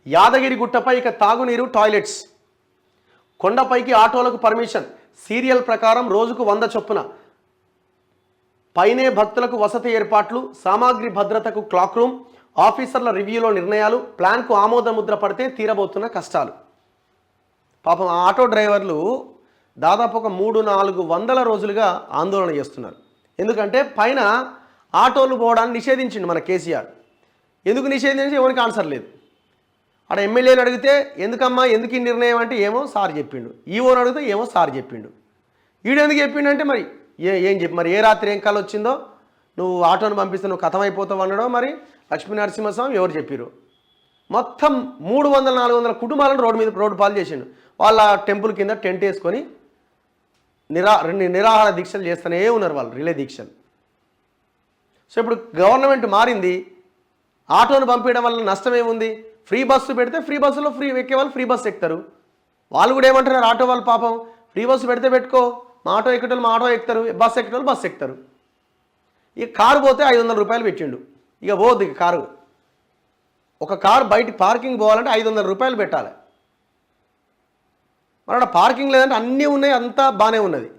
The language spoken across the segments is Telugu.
యాదగిరి గుట్టపై ఇక తాగునీరు టాయిలెట్స్. కొండపైకి ఆటోలకు పర్మిషన్. సీరియల్ ప్రకారం రోజుకు 100 చొప్పున. పైనే భక్తులకు వసతి ఏర్పాట్లు. సామాగ్రి భద్రతకు క్లాక్ రూమ్. ఆఫీసర్ల రివ్యూలో నిర్ణయాలు. ప్లాన్కు ఆమోద ముద్ర పడితే తీరబోతున్న కష్టాలు. పాపం ఆటో డ్రైవర్లు దాదాపు ఒక 300-400 రోజులుగా ఆందోళన చేస్తున్నారు. ఎందుకంటే పైన ఆటోలు పోవడాన్ని నిషేధించిండు మన కేసీఆర్. ఎందుకు నిషేధించి ఎవరికి ఆన్సర్ లేదు. ఆడ ఎమ్మెల్యేని అడిగితే ఎందుకమ్మా ఎందుకు ఈ నిర్ణయం అంటే ఏమో సార్ చెప్పిండు. ఈవోని అడిగితే ఏమో సార్ చెప్పిండు. ఈడు ఎందుకు చెప్పిండంటే మరి ఏం చెప్పి మరి ఏ రాత్రి ఏం కాలు వచ్చిందో నువ్వు ఆటోను పంపిస్తే నువ్వు కథమైపోతావు అనడో మరి లక్ష్మీ నరసింహస్వామి ఎవరు చెప్పారు. మొత్తం 300-400 కుటుంబాలను రోడ్డు పాలు చేసిండు. వాళ్ళ టెంపుల్ కింద టెంట్ వేసుకొని నిరాహార దీక్షలు చేస్తూనే ఉన్నారు వాళ్ళు, రిలే దీక్షలు. సో ఇప్పుడు గవర్నమెంట్ మారింది. ఆటోను పంపించడం వల్ల నష్టం ఏముంది? ఫ్రీ బస్సు పెడితే ఫ్రీ బస్సులో ఎక్కే వాళ్ళు ఫ్రీ బస్సు ఎక్కుతారు. వాళ్ళు కూడా ఏమంటున్నారు ఆటో వాళ్ళు పాపం, ఫ్రీ బస్సు పెడితే పెట్టుకో, మా ఆటో ఎక్కటోళ్ళు మా ఆటో ఎక్కుతారు, బస్సు ఎక్కటోళ్ళు బస్సు ఎక్కుతారు. ఇక కారు పోతే 500 రూపాయలు పెట్టిండు. ఇక పోద్ది ఇక కారు. ఒక కారు బయటికి పార్కింగ్ పోవాలంటే 500 రూపాయలు పెట్టాలి. మరి అక్కడ పార్కింగ్ లేదంటే అన్నీ ఉన్నాయి, అంతా బాగానే ఉన్నది.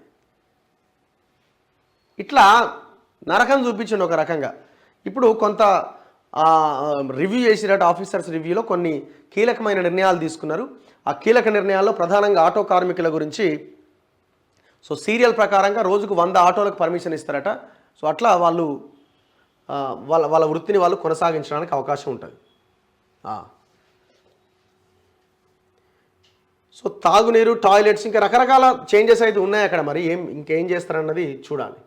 ఇట్లా నరకం చూపించండి ఒక రకంగా. ఇప్పుడు కొంత రివ్యూ చేసినట్టు ఆఫీసర్స్ రివ్యూలో కొన్ని కీలకమైన నిర్ణయాలు తీసుకున్నారు. ఆ కీలక నిర్ణయాల్లో ప్రధానంగా ఆటో కార్మికుల గురించి. సో సీరియల్ ప్రకారంగా రోజుకు 100 ఆటోలకు పర్మిషన్ ఇస్తారట. సో అట్లా వాళ్ళు వాళ్ళ వృత్తిని వాళ్ళు కొనసాగించడానికి అవకాశం ఉంటుంది. సో తాగునీరు, టాయిలెట్స్, ఇంకా రకరకాల చేంజెస్ అయితే ఉన్నాయి అక్కడ. మరి ఇంకేం చేస్తారన్నది చూడాలి.